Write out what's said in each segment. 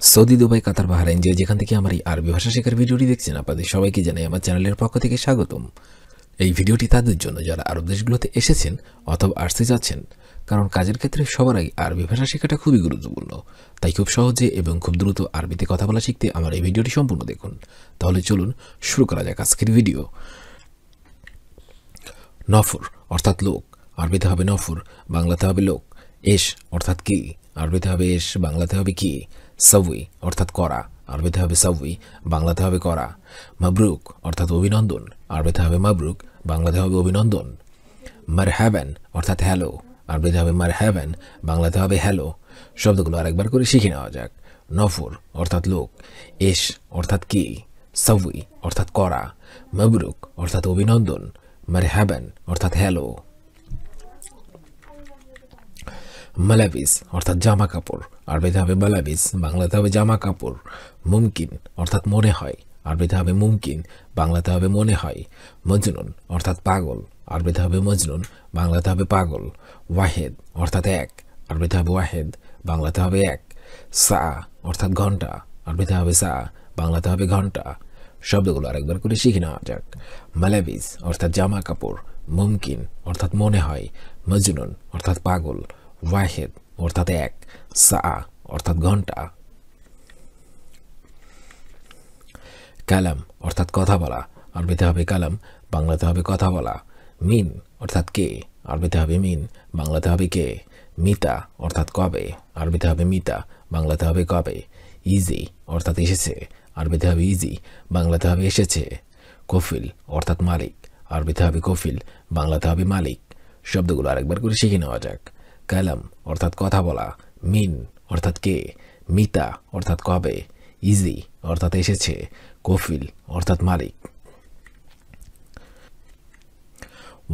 Saudi, Dubai, কাতার, Bahrain যে যেখান থেকে আমার এই আরবি ভাষা শেখার ভিডিওটি দেখছেন, আপনাদের সবাইকে জানাই আমার চ্যানেলের পক্ষ থেকে স্বাগতম। এই ভিডিওটি তাদের জন্য যারা আরব দেশগুলোতে এসেছেন অথবা আসতে যাচ্ছেন, কারণ কাজের ক্ষেত্রে সবার আগে আরবি ভাষা শেখাটা খুবই গুরুত্বপূর্ণ। তাই খুব সহজে এবং খুব দ্রুত আরবিতে কথা বলা শিখতে আমার এই ভিডিওটি সম্পূর্ণ দেখুন। তাহলে চলুন শুরু করা যাক আজকের ভিডিও। নফর অর্থাৎ লোক, আরবিতে হবে নফর, বাংলাতে হবে লোক। এশ অর্থাৎ কি, আরবিতে হবে এশ, বাংলাতে হবে কি। সাউই অর্থাৎ করা, আরবিতে হবে সাউই, বাংলাতে হবে করা। মাবরুক অর্থাৎ অভিনন্দন, আরবিতে হবে মাবরুক, বাংলাতে হবে অভিনন্দন। মারহাবান অর্থাৎ হ্যালো, আরবিতে হবে মারহাবান, বাংলাতে হবে হ্যালো। শব্দগুলো আরেকবার করে শিখে নেওয়া যাক। নফর অর্থাৎ লোক, এশ অর্থাৎ কি, সাউই অর্থাৎ করা, মাবরুক অর্থাৎ অভিনন্দন, মারহাবান অর্থাৎ হ্যালো। মালাবিস অর্থাৎ জামা কাপড়, আরবিতে হবে মালাবিস, বাংলাতে হবে জামা কাপড়। মুমকিন অর্থাৎ মনে হয়, আরবিতে হবে মুমকিন, বাংলাতে হবে মনে হয়। মজনুন অর্থাৎ পাগল, আরবিতে হবে মজনুন, বাংলাতে হবে পাগল। ওয়াহেদ অর্থাৎ এক, আরবিতে হবে ওয়াহেদ, বাংলাতে হবে এক। সা অর্থাৎ ঘন্টা, আরবিতে হবে সা, বাংলাতে হবে ঘন্টা। শব্দগুলো আরেকবার করে শিখে নেওয়া যাক। মালাবিস অর্থাৎ জামা কাপড়, মুমকিন অর্থাৎ মনে হয়, মজনুন অর্থাৎ পাগল, ওয়াহেদ অর্থাৎ এক, সা অর্থাৎ ঘন্টা। কালাম অর্থাৎ কথা বলা, আরবিতে হবে কালাম, বাংলাতে হবে কথা বলা। মিন অর্থাৎ কে, আরবিতে হবে মিন, বাংলাতে হবে কে। মিতা অর্থাৎ কবে, আরবিতে হবে মিতা, বাংলাতে হবে কবে। ইজি অর্থাৎ এসেছে, আরবিতে হবে ইজি, বাংলাতে হবে এসেছে। কফিল অর্থাৎ মালিক, আরবিতে হবে কফিল, বাংলাতে হবে মালিক। শব্দগুলো আরেকবার করে শিখে নেওয়া যাক। কালাম অর্থাৎ কথা বলা, মিন অর্থাৎ কে, মিতা অর্থাৎ কবে, ইজি অর্থাৎ এসেছে, কফিল অর্থাৎ মালিক।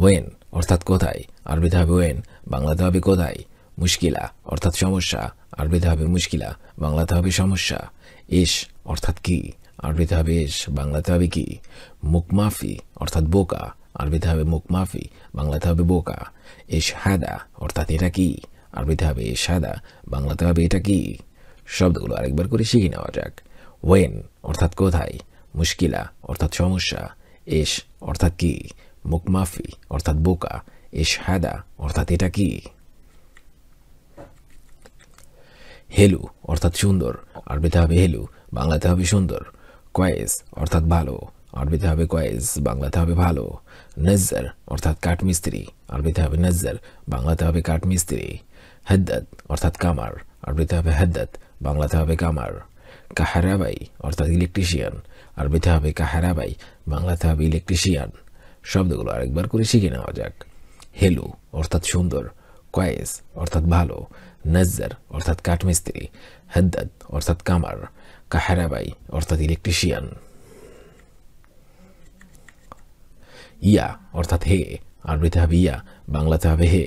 ওয়েন অর্থাৎ কোথায়, আরবিতে হবে ওয়েন, বাংলাতে হবে কোথায়। মুশকিলা অর্থাৎ সমস্যা, আরবিতে হবে মুশকিলা, বাংলাতে হবে সমস্যা। ইশ অর্থাৎ কি, আরবিতে হবে ইশ, বাংলাতে হবে কি। মুকমাফি অর্থাৎ বোকা, আরবিতে হবে মুকমাফি, বাংলাতে হবে বোকা। ইশহাদা অর্থাৎ এটা কি, আরবিতে হবে ইশহাদা, বাংলাতে হবে এটা কি। শব্দগুলো আরেকবার করে শিখে নেওয়া যাক। ওয়েন অর্থাৎ কোথায়, মুশকিলা অর্থাৎ সমস্যা, ইশ অর্থাৎ কি, মুকমাফি অর্থাৎ বোকা, ইশহাদা অর্থাৎ এটা কি। হেলু অর্থাৎ সুন্দর, আরবিতে হবে হেলু, বাংলাতে হবে সুন্দর। কয়েস অর্থাৎ ভালো, আরবিতে হবে কয়েস, বাংলাতে হবে ভালো। নজ্জার অর্থাৎ কাঠমিস্ত্রি, আরবিতে হবে নজ্জার, বাংলাতে হবে কাঠমিস্ত্রি। হাদ্দাদ অর্থাৎ কামার, আরবিতে হবে হাদ্দাদ, বাংলাতে হবে কামার। কাহারাবাই অর্থাৎ ইলেকট্রিশিয়ান, আরবিতে হবে কাহারাবাই, বাংলাতে হবে ইলেকট্রিশিয়ান। শব্দগুলো আরেকবার করে শিখে নেওয়া যাক। হেলু অর্থাৎ সুন্দর, কয়েস অর্থাৎ ভালো, নজ্জার অর্থাৎ কাঠমিস্ত্রি, হাদ্দাদ অর্থাৎ কামার, কাহারাবাই অর্থাৎ ইলেকট্রিশিয়ান। ইয়া অর্থাৎ হে, আরবিতে হবে ইয়া, বাংলাতে হবে হে।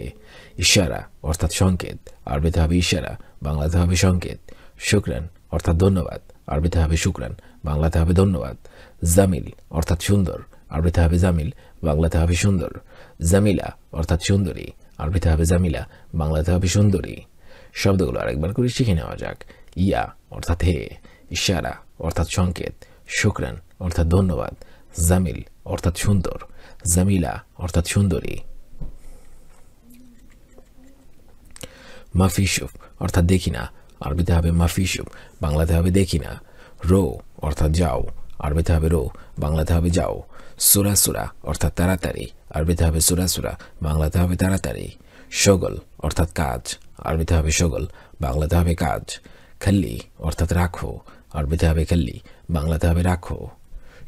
ইশারা অর্থাৎ সংকেত, আরবিতে হবে ইশারা, বাংলাতে হবে সংকেত। শুকরান অর্থাৎ ধন্যবাদ, আরবিতে হবে শুকরান, বাংলাতে হবে ধন্যবাদ। জামিল অর্থাৎ সুন্দর, আরবিতে হবে জামিল, বাংলাতে হবে সুন্দর। জামিলা অর্থাৎ সুন্দরী, আরবিতে হবে জামিলা, বাংলাতে হবে সুন্দরী। শব্দগুলো আরেকবার করে শিখে নেওয়া যাক। ইয়া অর্থাৎ হে, ইশারা অর্থাৎ সংকেত, শুকরান অর্থাৎ ধন্যবাদ, জামিল অর্থাৎ সুন্দর, জামিলা অর্থাৎ সুন্দরী। মাফিসুফ অর্থাৎ দেখি না, আরবিতে হবে মাফিসুফ, বাংলাতে হবে দেখি না। রো অর্থাৎ যাও, আরবিতে হবে রো, বাংলাতে হবে যাও। সুরাসুরা অর্থাৎ তাড়াতাড়ি, আরবিতে হবে সুরাসুরা, বাংলাতে হবে তাড়াতাড়ি। শগল অর্থাৎ কাজ, আরবিতে হবে শগল, বাংলাতে হবে কাজ। খাল্লি অর্থাৎ রাখো, আরবিতে হবে খাল্লি, বাংলাতে হবে রাখো।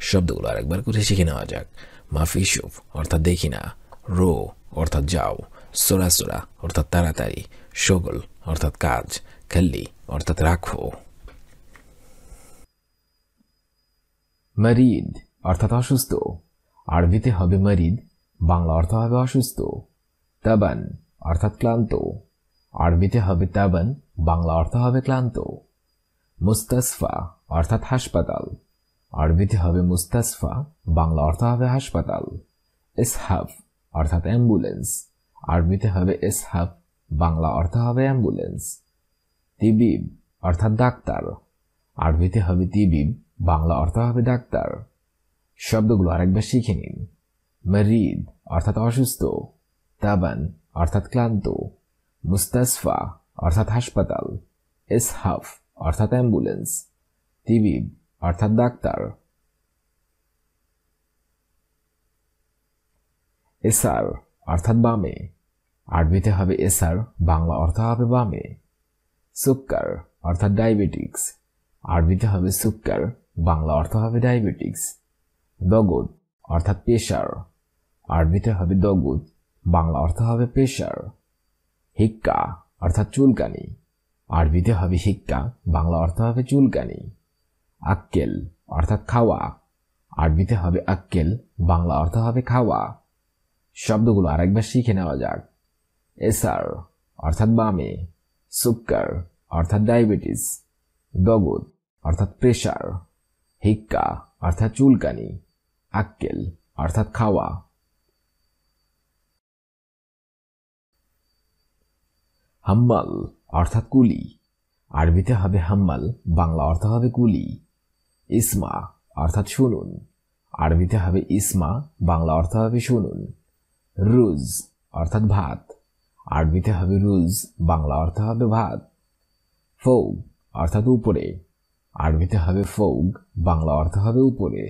শব্দগুলো আরেকবার করে শিখে নেওয়া যাক। মাফিসুফ অর্থাৎ দেখি না, রো অর্থাৎ যাও, সোরাসোরা অর্থাৎ তাড়াতাড়ি, শগল অর্থাৎ কাজ, খাল্লি অর্থাৎ রাখো। মরিদ অর্থাৎ অসুস্থ, আরবিতে হবে মরিদ, বাংলা অর্থ হবে অসুস্থ। তাবান অর্থাৎ ক্লান্ত, আরবিতে হবে তাবান, বাংলা অর্থ হবে ক্লান্ত। মুস্তাসফা অর্থাৎ হাসপাতাল, আরবিতে হবে মুস্তাসফা, বাংলা অর্থ হবে হাসপাতাল। ইসহাফ অর্থাৎ অ্যাম্বুলেন্স, আরবিতে হবে ইসহাফ, বাংলা অর্থ হবে অ্যাম্বুলেন্স। তিবিব অর্থাৎ ডাক্তার, আরবিতে হবে তিবিব, বাংলা অর্থ হবে ডাক্তার। শব্দগুলো আরেকবার শিখে নিন। মরিদ অর্থাৎ অসুস্থ, তাবান অর্থাৎ ক্লান্ত, মুস্তাসফা অর্থাৎ হাসপাতাল, ইসহাফ অর্থাৎ অ্যাম্বুলেন্স, তিবিব অর্থাৎ ডাক্তার। এসার অর্থাৎ বামে, আরবিতে হবে এসার, বাংলা অর্থ হবে বামে। সুক্কার অর্থাৎ ডায়াবেটিক্স, আরবিতে হবে সুক্কার, বাংলা অর্থ হবে ডায়াবেটিক্স। দগদ অর্থাৎ প্রেশার, আরবিতে হবে দগদ, বাংলা অর্থ হবে প্রেশার। হিক্কা অর্থাৎ চুলকানি, আরবিতে হবে হিক্কা, বাংলা অর্থ হবে চুলকানি। আক্কেল অর্থাৎ খাওয়া, আরবিতে হবে আক্কেল, বাংলা অর্থ হবে খাওয়া। শব্দগুলো আরেকবার শিখে নেওয়া যাক। এসার অর্থাৎ বামে, সুক্কার অর্থাৎ ডায়াবেটিস, দগদ অর্থাৎ প্রেশার, হিক্কা অর্থাৎ চুলকানি, আক্কেল অর্থাৎ খাওয়া। হাম্মাল অর্থাৎ কুলি, আরবিতে হবে হাম্মাল, বাংলা অর্থ হবে কুলি। ইসমা অর্থাৎ শুনুন, আরবিতে হবে ইসমা, বাংলা অর্থ হবে শুনুন। রুজ অর্থাৎ ভাত, আরবিতে হবে রুজ, বাংলা অর্থ হবে ভাত। ফৌগ অর্থাৎ উপরে, আরবিতে হবে ফৌগ, বাংলা অর্থ হবে উপরে।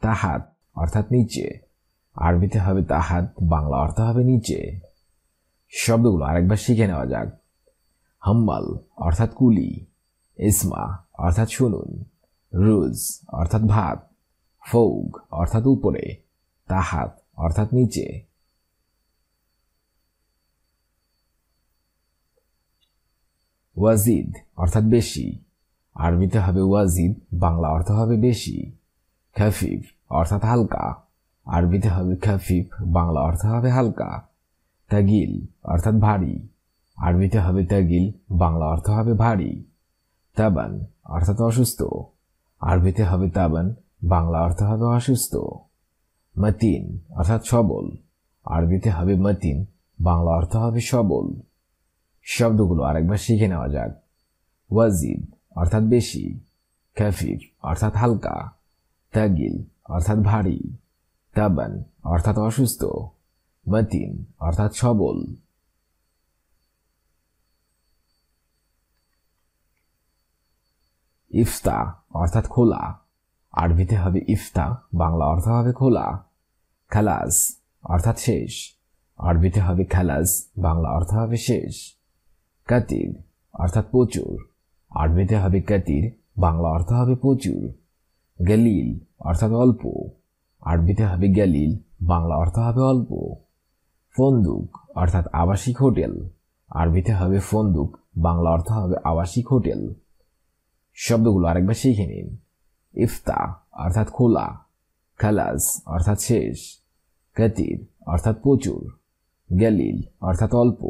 তাহাত অর্থাৎ নিচে, আরবিতে হবে তাহাত, বাংলা অর্থ হবে নিচে। শব্দগুলো আরেকবার শিখে নেওয়া যাক। হাম্মাল অর্থাৎ কুলি, ইসমা অর্থাৎ শুনুন, রুজ অর্থাৎ ভাত, ফৌগ অর্থাৎ উপরে, তাহাত অর্থাৎ নিচে। ওয়াজিদ অর্থাৎ বেশি, আরবিতে হবে ওয়াজিদ, বাংলা অর্থ হবে বেশি। খাফিফ অর্থাৎ হালকা, আরবিতে হবে খাফিফ, বাংলা অর্থ হবে হালকা। তাগিল অর্থাৎ ভারী, আরবিতে হবে তাগিল, বাংলা অর্থ হবে ভারী। তাবান অর্থাৎ অসুস্থ, আরবিতে হবে তাবান, বাংলা অর্থ হবে অসুস্থ। মতিন অর্থাৎ সবল, আরবিতে হবে মতিন, বাংলা অর্থ হবে সবল। শব্দগুলো আরেকবার শিখে নেওয়া যাক। ওয়াজিদ অর্থাৎ বেশি, খাফিফ অর্থাৎ হালকা, তাগিল অর্থাৎ ভারী, তাবান অর্থাৎ অসুস্থ, মতিন অর্থাৎ সবল। ইফতা অর্থাৎ খোলা, আরবিতে হবে ইফতা, বাংলা অর্থ হবে খোলা। খালাস অর্থাৎ শেষ, আরবিতে হবে খালাস, বাংলা অর্থ হবে শেষ। কাতির অর্থাৎ প্রচুর, আরবিতে হবে কাতির, বাংলা অর্থ হবে প্রচুর। গলিল অর্থাৎ অল্প, আরবিতে হবে গলিল, বাংলা অর্থ হবে অল্প। ফন্দুক অর্থাৎ আবাসিক হোটেল, আরবিতে হবে ফন্দুক, বাংলা অর্থ হবে আবাসিক হোটেল। শব্দগুলো আরেকবার শিখে নিন। ইফতা অর্থাৎ খোলা, খালাস অর্থাৎ শেষ, কাতির অর্থাৎ প্রচুর, গলিল অর্থাৎ অল্প,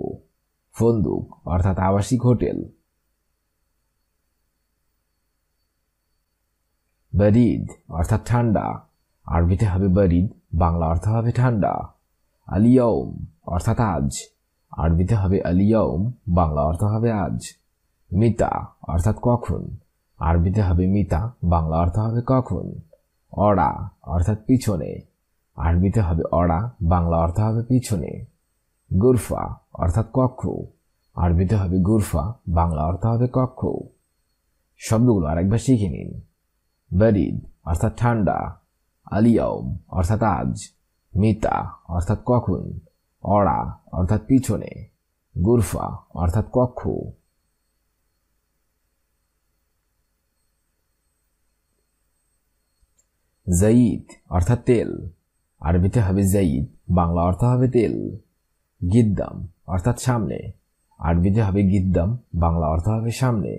ফন্দুক অর্থাৎ আবাসিক হোটেল। বারিদ অর্থাৎ ঠান্ডা, আরবিতে হবে বারিদ, বাংলা অর্থ হবে ঠান্ডা। আলিয়াউম অর্থাৎ আজ, আরবিতে হবে আলিয়াউম, বাংলা অর্থ হবে আজ। মিতা অর্থাৎ কখন, আরবিতে হবে মিতা, বাংলা অর্থ হবে কখন। অড়া অর্থাৎ পিছনে, আরবিতে হবে অড়া, বাংলা অর্থ হবে পিছনে। গুরফা অর্থাৎ কক্ষ, আরবিতে হবে গুরফা, বাংলা অর্থ হবে কক্ষ। শব্দগুলো আরেকবার শিখে নিন। বারিদ অর্থাৎ ঠান্ডা, আলিয়াউম অর্থাৎ আজ, মিতা অর্থাৎ কখন, অড়া অর্থাৎ পিছনে, গুরফা অর্থাৎ কক্ষ। জাইদ অর্থাৎ তেল, আরবিতে হবে জাইদ, বাংলা অর্থ হবে তেল। গিদ্দাম অর্থাৎ সামনে, আরবিতে হবে গিদ্দাম, বাংলা অর্থ হবে সামনে।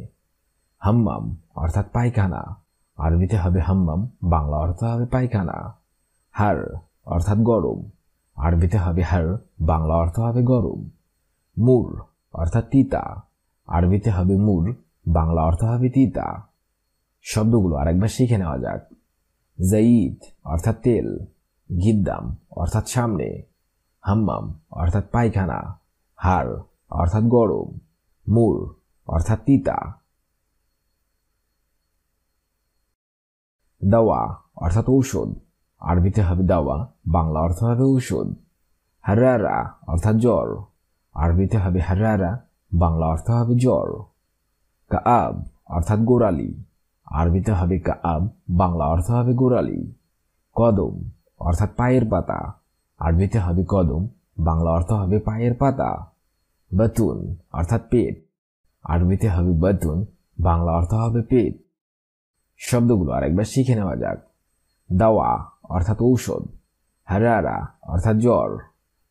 হাম্মাম অর্থাৎ পায়খানা, আরবিতে হবে হাম্মাম, বাংলা অর্থ হবে পায়খানা। হার অর্থাৎ গরম, আরবিতে হবে হার, বাংলা অর্থ হবে গরম। মুর অর্থাৎ তিতা, আরবিতে হবে মুর, বাংলা অর্থ হবে তিতা। শব্দগুলো আরেকবার শিখে নেওয়া যাক। জাইদ অর্থাৎ তেল, গিদ্দাম অর্থাৎ সামনে, হাম্মাম অর্থাৎ পায়খানা, হার অর্থাৎ গরম, মুর অর্থাৎ তিতা। দাওয়া অর্থাৎ ঔষধ, আরবিতে হবে দাওয়া, বাংলা অর্থ হবে ঔষধ। হারারা অর্থাৎ জ্বর, আরবিতে হবে হারারা, বাংলা অর্থ হবে জ্বর। কাআব অর্থাৎ গোড়ালি, আরবিতে হবে কাআব, বাংলা অর্থ হবে গোড়ালি। কদম অর্থাৎ পায়ের পাতা, আরবিতে হবে কদম, বাংলা অর্থ হবে পায়ের পাতা। বাতুন অর্থাৎ পেট, আরবিতে হবে বাতুন, বাংলা অর্থ হবে পেট। শব্দগুলো আরেকবার শিখে নেওয়া যাক। দাওয়া অর্থাৎ ঔষধ, হারারা অর্থাৎ জ্বর,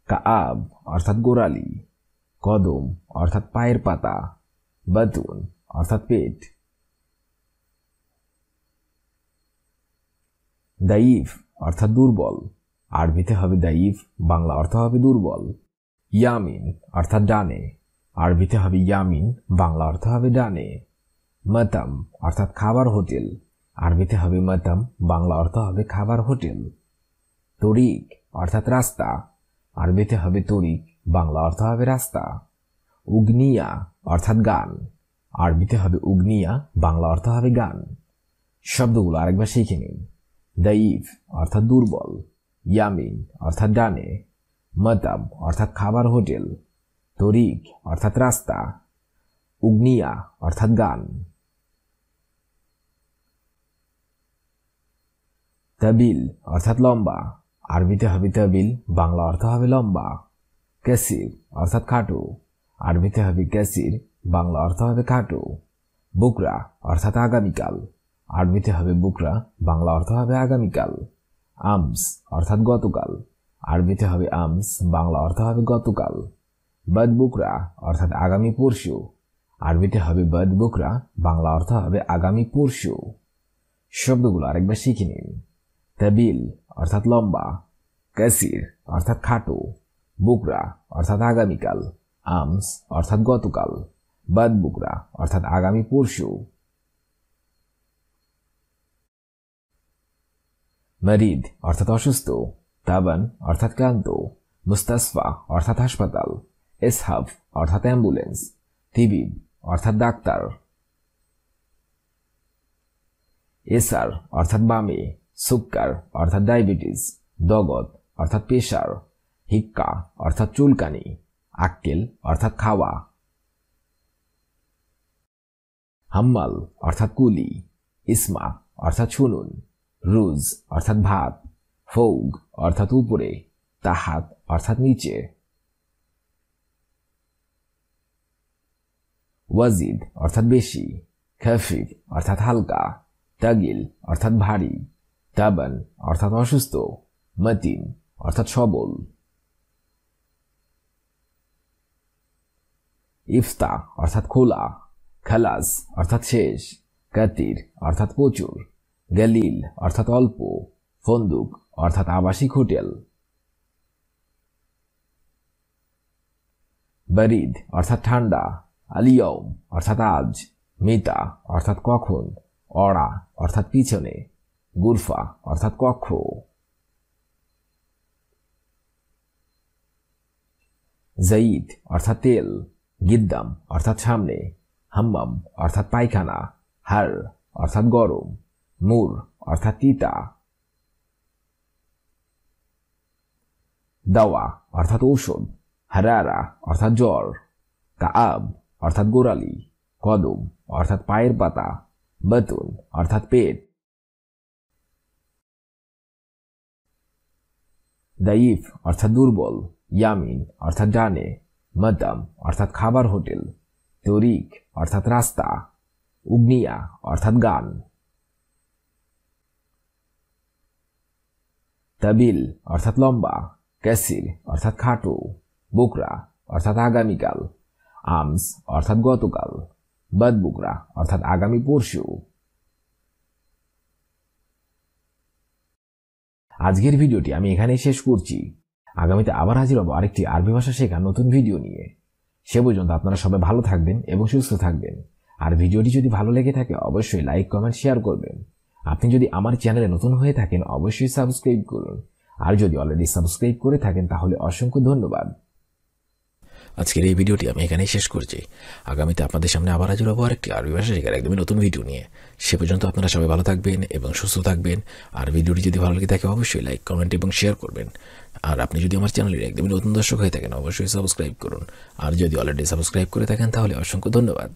কাআব অর্থাৎ গোড়ালি, কদম অর্থাৎ পায়ের পাতা, বাতুন অর্থাৎ পেট। দাইফ অর্থাৎ দুর্বল, আরবিতে হবে দাইফ, বাংলা অর্থ হবে দুর্বল। ইয়ামিন অর্থাৎ ডানে, আরবিতে হবে ইয়ামিন, বাংলা অর্থ হবে ডানে। মাতাম অর্থাৎ খাবার হোটেল, আরবিতে হবে মাতাম, বাংলা অর্থ হবে খাবার হোটেল। তরিক অর্থাৎ রাস্তা, আরবিতে হবে তরিক, বাংলা অর্থ হবে রাস্তা। উগনিয়া অর্থাৎ গান, আরবিতে হবে উগনিয়া, বাংলা অর্থ হবে গান। শব্দগুলো আরেকবার শিখে নিন। দাইফ অর্থাৎ দুর্বল, ইয়ামিন অর্থাৎ ডানে, মাতাম অর্থাৎ খাবার হোটেল, তরিক অর্থাৎ রাস্তা, উগনিয়া অর্থাৎ গান। তাবিল অর্থাৎ লম্বা, আরবিতে হবে তাবিল, বাংলা অর্থ হবে লম্বা। কাসির অর্থাৎ খাটো, আরবিতে হবে কাসির, বাংলা অর্থ হবে খাটো। বুকরা অর্থাৎ আগামীকাল, আরবিতে হবে বুকরা, বাংলা অর্থ হবে আগামীকাল। আমস অর্থাৎ গতকাল, আরবিতে হবে আমস, বাংলা অর্থ হবে গতকাল। বাদ বুকরা অর্থাৎ আগামী পরশু, আরবিতে হবে বাদ বুকরা, বাংলা অর্থ হবে আগামী পরশু। শব্দগুলো আরেকবার শিখে নিন। তাবিল অর্থাৎ লম্বা, কাসির অর্থাৎ খাটো, বুকরা অর্থাৎ আগামীকাল, আমস অর্থাৎ গতকাল, বাদ বুকরা অর্থাৎ আগামী পরশু। মারিদ অর্থাৎ অসুস্থ, তাবান অর্থাৎ ক্লান্ত, মুস্তাসফা অর্থাৎ হাসপাতাল, এসহাব অর্থাৎ অ্যাম্বুলেন্স, তিবিব অর্থাৎ ডাক্তার। এসার অর্থাৎ বামে, সুক্কার অর্থাৎ ডায়াবেটিস, দগত অর্থাৎ প্রেসার, হিক্কা অর্থাৎ চুলকানি, আক্কেল অর্থাৎ খাওয়া। হাম্মাল অর্থাৎ কুলি, ইসমা অর্থাৎ শুনুন, রুজ অর্থাৎ ভাত, ফৌগ অর্থাৎ উপরে, তাহাত অর্থাৎ নিচে। ওয়াজিদ অর্থাৎ বেশি, খাফিফ অর্থাৎ হালকা, তাগিল অর্থাৎ ভারী, তাবান অর্থাৎ অসুস্থ, মতিন অর্থাৎ সবল। ইফতা অর্থাৎ খোলা, খালাস অর্থাৎ শেষ, কাতির অর্থাৎ প্রচুর, গালিল অর্থাৎ অল্প, ফন্দুক অর্থাৎ আবাসিক হোটেল। বারিদ অর্থাৎ ঠান্ডা, আলিয়ম অর্থাৎ আজ, মিতা অর্থাৎ কখন, অড়া অর্থাৎ পিছনে, গুরফা অর্থাৎ কক্ষ। জাইদ অর্থাৎ তেল, গিদ্দাম অর্থাৎ সামনে, হাম্মাম অর্থাৎ পায়খানা, হার অর্থাৎ গরম, মুর অর্থাৎ তিতা। দাওয়া অর্থাৎ ঔষধ, হারারা অর্থাৎ জ্বর, কাআব অর্থাৎ গোড়ালি, কদম অর্থাৎ পায়ের পাতা, বাতুন অর্থাৎ পেট। দাইফ অর্থাৎ দুর্বল, ইয়ামিন অর্থাৎ ডানে, মাতাম অর্থাৎ খাবার হোটেল, তরিক অর্থাৎ রাস্তা, উগনিয়া অর্থাৎ গান। তাবিল অর্থাৎ লম্বা, কাসির অর্থাৎ খাটো, বুকরা অর্থাৎ আগামীকাল, আমস অর্থাৎ গতকাল, বাদ বুকরা অর্থাৎ আগামী পরশু। আজকের ভিডিওটি আমি এখানেই শেষ করছি। আগামীতে আবার হাজির হব আরেকটি আরবি ভাষা শেখার নতুন ভিডিও নিয়ে। সে পর্যন্ত আপনারা সবাই ভালো থাকবেন এবং সুস্থ থাকবেন। আর ভিডিওটি যদি ভালো লেগে থাকে অবশ্যই লাইক, কমেন্ট, শেয়ার করবেন। আপনি যদি আমার চ্যানেলে নতুন হয়ে থাকেন অবশ্যই সাবস্ক্রাইব করুন। আর যদি অলরেডি সাবস্ক্রাইব করে থাকেন তাহলে অসংখ্য ধন্যবাদ। আজকের এই ভিডিওটি আমি এখানেই শেষ করছি। আগামীতে আপনাদের সামনে আবার হাজির হবো আরেকটি আরবি ভাষা শেখার একদমই নতুন ভিডিও নিয়ে। সে পর্যন্ত আপনারা সবাই ভালো থাকবেন এবং সুস্থ থাকবেন। আর ভিডিওটি যদি ভালো লাগে থাকে অবশ্যই লাইক, কমেন্ট এবং শেয়ার করবেন। আর আপনি যদি আমার চ্যানেলের একদমই নতুন দর্শক হয়ে থাকেন অবশ্যই সাবস্ক্রাইব করুন। আর যদি অলরেডি সাবস্ক্রাইব করে থাকেন তাহলে অসংখ্য ধন্যবাদ।